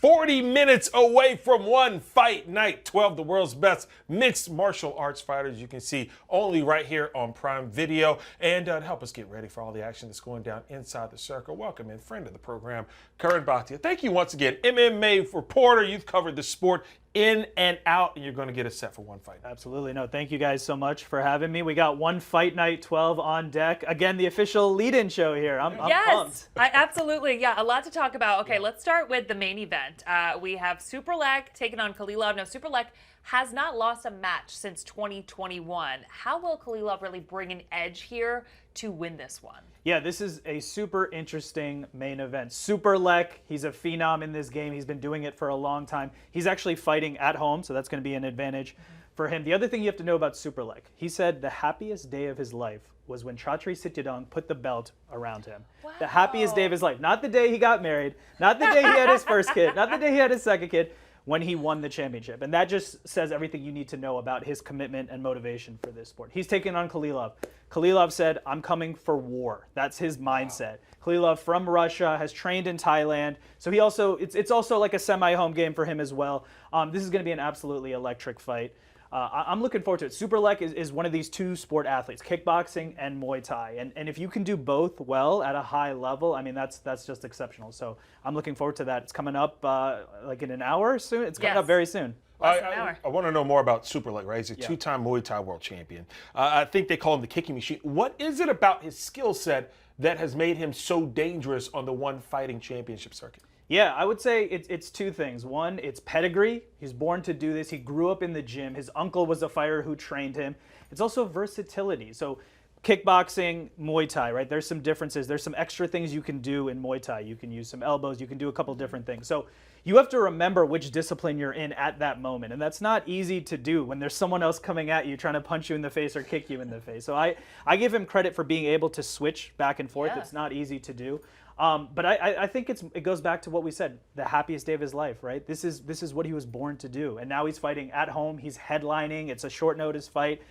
40 minutes away from one fight night. 12, the world's best mixed martial arts fighters. You can see only right here on Prime Video. And to help us get ready for all the action that's going down inside the circle, welcome in friend of the program, Curran Bhatia. Thank you once again. MMA reporter, you've covered the sport in and out, and you're going to get us set for one fight. Absolutely. No, thank you guys so much for having me. We got one fight night 12 on deck. Again, the official lead-in show here. I'm pumped. Absolutely. Yeah, a lot to talk about. Okay, let's start with the main event. We have Superlek taking on Kalilov. Now, Superlek has not lost a match since 2021. How will Kalilov really bring an edge here to win this one? Yeah, this is a super interesting main event. Superlek, he's a phenom in this game. He's been doing it for a long time. He's actually fighting at home, so that's going to be an advantage for him. The other thing you have to know about Superlek, he said the happiest day of his life was when Chatri Sityodtong put the belt around him. Wow. The happiest day of his life. Not the day he got married, not the day he had his first kid, not the day he had his second kid, when he won the championship. And that just says everything you need to know about his commitment and motivation for this sport. He's taking on Kalilov. Kalilov said, I'm coming for war. That's his mindset. Kalilov from Russia, has trained in Thailand. So he also, it's also like a semi-home game for him as well. This is going to be an absolutely electric fight. I'm looking forward to it. Superlek is one of these two sport athletes, kickboxing and Muay Thai. And if you can do both well at a high level, I mean, that's just exceptional. So I'm looking forward to that. It's coming up like in an hour soon. It's coming up very soon. I want to know more about Superlek, right? He's a two-time Muay Thai world champion. I think they call him the kicking machine. What is it about his skill set that has made him so dangerous on the one fighting championship circuit? Yeah, I would say it's two things. One, it's pedigree. He's born to do this. He grew up in the gym. His uncle was a fighter who trained him. It's also versatility. So kickboxing, Muay Thai, right? There's some differences. There's some extra things you can do in Muay Thai. You can use some elbows. You can do a couple different things. So you have to remember which discipline you're in at that moment. And that's not easy to do when there's someone else coming at you trying to punch you in the face or kick you in the face. So I give him credit for being able to switch back and forth. Yeah. It's not easy to do. But I think it goes back to what we said, the happiest day of his life, right? This is what he was born to do. And now he's fighting at home. He's headlining. It's a short notice fight.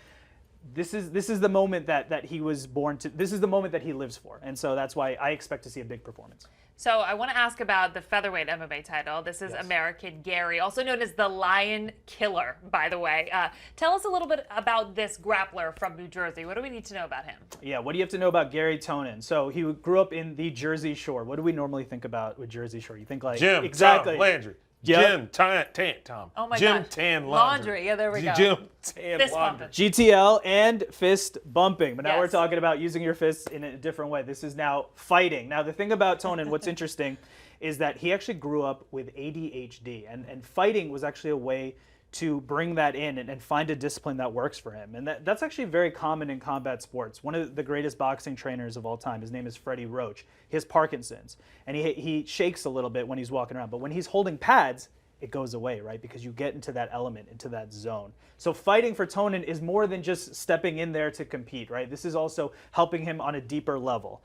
This is the moment that he was born to. This is the moment that he lives for. And so that's why I expect to see a big performance. So I want to ask about the featherweight MMA title. This is American Gary, also known as the Lion Killer, by the way. Tell us a little bit about this grappler from New Jersey. What do we need to know about him? Yeah, what do you have to know about Gary Tonin? So he grew up in the Jersey Shore. What do we normally think about with Jersey Shore? You think like Jim, exactly. Tom Landry. Yep. Jim Tom. Oh my Jim God. Tan Laundry. Yeah, there we go. Jim Tan Fist Laundry. GTL and fist bumping. But now we're talking about using your fists in a different way. This is now fighting. Now the thing about Tonin, what's interesting is that he actually grew up with ADHD. And fighting was actually a way to bring that in and find a discipline that works for him. And that's actually very common in combat sports. One of the greatest boxing trainers of all time, his name is Freddie Roach. He has Parkinson's, and he shakes a little bit when he's walking around. But when he's holding pads, it goes away, right? Because you get into that element, into that zone. So fighting for Tonin is more than just stepping in there to compete, right? This is also helping him on a deeper level.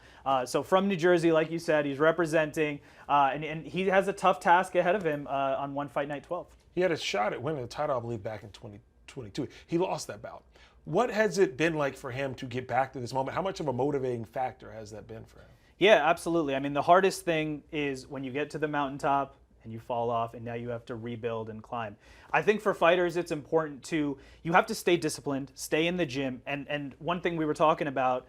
So from New Jersey, like you said, he's representing, and he has a tough task ahead of him on One Fight Night 12. He had a shot at winning the title, I believe, back in 2022. He lost that bout. What has it been like for him to get back to this moment? How much of a motivating factor has that been for him? Yeah, absolutely. I mean, the hardest thing is when you get to the mountaintop and you fall off and now you have to rebuild and climb. I think for fighters, it's important you have to stay disciplined, stay in the gym. And one thing we were talking about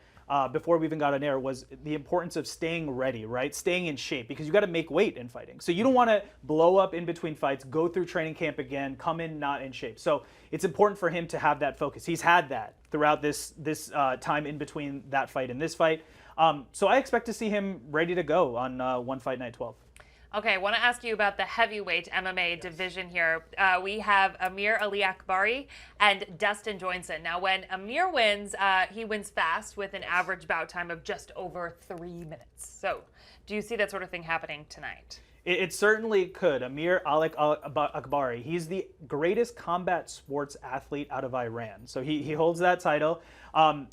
before we even got on air was the importance of staying ready, right? Staying in shape, because you got to make weight in fighting. So you don't want to blow up in between fights, go through training camp again, come in not in shape. So it's important for him to have that focus. He's had that throughout this time in between that fight and this fight. So I expect to see him ready to go on One Fight Night 12. Okay, I want to ask you about the heavyweight MMA division here. We have Amir Ali Akbari and Dustin Johnson. Now, when Amir wins, he wins fast with an average bout time of just over 3 minutes. So, do you see that sort of thing happening tonight? It certainly could. Amir Ali Akbari, he's the greatest combat sports athlete out of Iran. So he holds that title.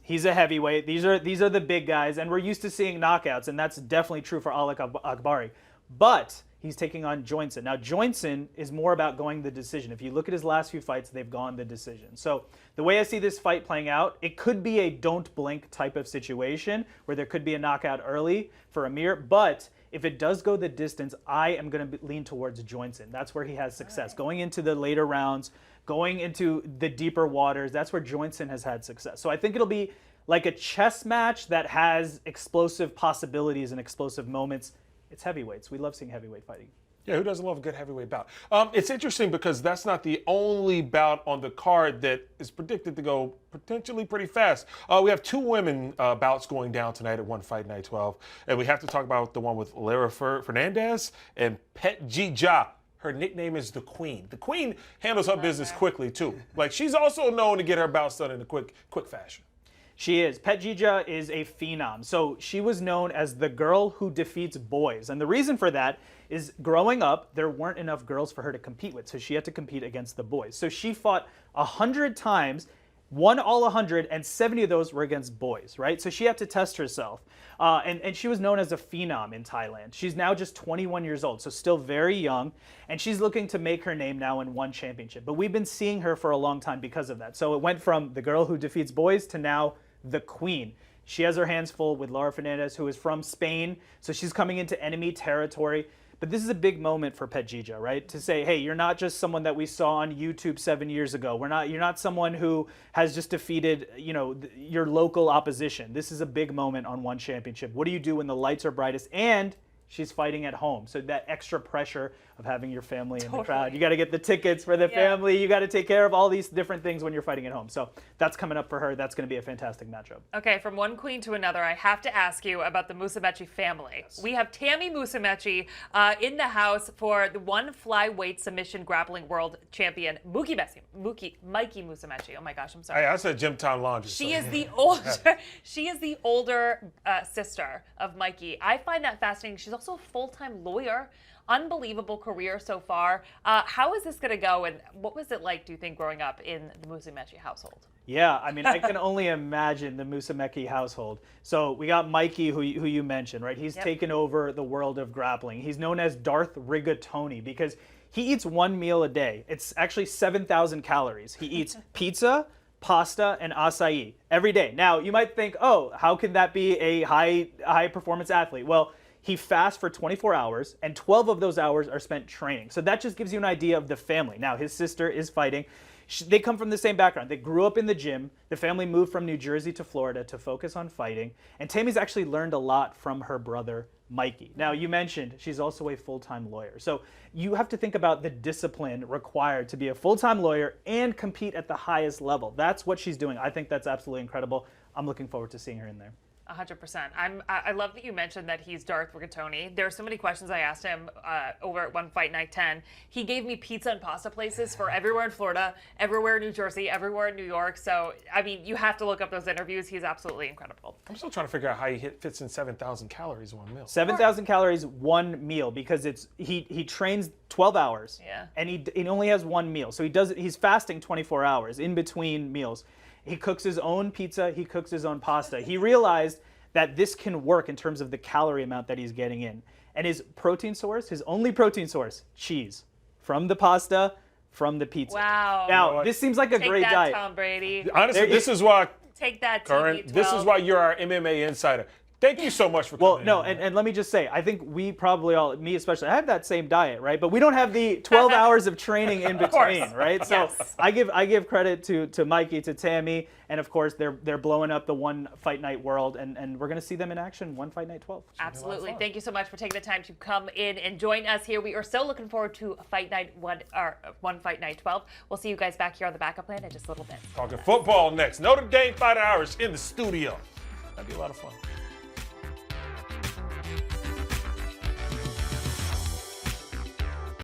He's a heavyweight. These are the big guys, and we're used to seeing knockouts, and that's definitely true for Ali Akbari. But he's taking on Johnson. Now, Johnson is more about going the decision. If you look at his last few fights, they've gone the decision. So the way I see this fight playing out, it could be a don't blink type of situation where there could be a knockout early for Amir, but if it does go the distance, I am going to lean towards Joinson. That's where he has success. Going into the later rounds, going into the deeper waters, that's where Joinson has had success. So I think it'll be like a chess match that has explosive possibilities and explosive moments. It's heavyweights. We love seeing heavyweight fighting. Yeah, who doesn't love a good heavyweight bout? It's interesting because that's not the only bout on the card that is predicted to go potentially pretty fast. We have 2 women bouts going down tonight at One Fight Night 12, and we have to talk about the one with Lara Fernandez and Pet Jija. Her nickname is the Queen. The Queen handles her business quickly too. Like, she's also known to get her bouts done in a quick fashion. She is. Pet Jija is a phenom. So she was known as the girl who defeats boys. And the reason for that is growing up, there weren't enough girls for her to compete with. So she had to compete against the boys. So she fought 100 times, won all 100, and 70 of those were against boys, right? So she had to test herself. And she was known as a phenom in Thailand. She's now just 21 years old, so still very young. And she's looking to make her name now in one championship. But we've been seeing her for a long time because of that. So it went from the girl who defeats boys to now the Queen. She has her hands full with Lara Fernandez, who is from Spain. So she's coming into enemy territory. But this is a big moment for Pet Jija, right? To say, hey, you're not just someone that we saw on YouTube 7 years ago. You're not someone who has just defeated, your local opposition. This is a big moment on One Championship. What do you do when the lights are brightest? And she's fighting at home. So that extra pressure of having your family in the crowd. You got to get the tickets for the family. You got to take care of all these different things when you're fighting at home. So that's coming up for her. That's going to be a fantastic matchup. Okay, from one queen to another, I have to ask you about the Musumeci family. Yes. We have Tammy Musumeci in the house for the one flyweight submission grappling world champion, Mikey Musumeci. Oh my gosh, I'm sorry. Hey, I said Gymtown Laundry. She is the older. She is the older sister of Mikey. I find that fascinating. She's also a full-time lawyer. Unbelievable career so far. How is this going to go, and what was it like, do you think, growing up in the Musumeci household? Yeah, I mean, I can only imagine the Musumeci household. So we got Mikey, who you mentioned, right? He's taken over the world of grappling. He's known as Darth Rigatoni because he eats one meal a day. It's actually 7,000 calories. He eats pizza, pasta, and acai every day. Now, you might think, oh, how can that be a high performance athlete? Well, he fasts for 24 hours, and 12 of those hours are spent training. So that just gives you an idea of the family. Now, his sister is fighting. They come from the same background. They grew up in the gym. The family moved from New Jersey to Florida to focus on fighting. And Tammy's actually learned a lot from her brother, Mikey. Now, you mentioned she's also a full-time lawyer. So you have to think about the discipline required to be a full-time lawyer and compete at the highest level. That's what she's doing. I think that's absolutely incredible. I'm looking forward to seeing her in there. 100%. I love that you mentioned that he's Darth Rigatoni. There are so many questions I asked him over at One Fight Night 10. He gave me pizza and pasta places for everywhere in Florida, everywhere in New Jersey, everywhere in New York. So, I mean, you have to look up those interviews. He's absolutely incredible. I'm still trying to figure out how he fits in 7,000 calories in one meal. 7,000 calories one meal because he trains 12 hours. Yeah. And he only has one meal. So he's fasting 24 hours in between meals. He cooks his own pizza. He cooks his own pasta. He realized that this can work in terms of the calorie amount that he's getting in. And his protein source, his only protein source, cheese. From the pasta, from the pizza. Wow. Now, this seems like a great diet. Tom Brady. Honestly, this is why, Take that, Curran, this is why you're our MMA insider. Thank you so much for coming in. Well, no, and let me just say, I think we probably all, me especially, I have that same diet, right? But we don't have the 12 hours of training in between, right? So Yes. I give credit to Mikey, to Tammy, and of course they're blowing up the One Fight Night world, and we're going to see them in action One Fight Night 12. Absolutely. Thank you so much for taking the time to come in and join us here. We are so looking forward to Fight Night One Fight Night 12. We'll see you guys back here on the backup plan in just a little bit. Talking football next. Notre Dame Fight Hours in the studio. That'd be a lot of fun.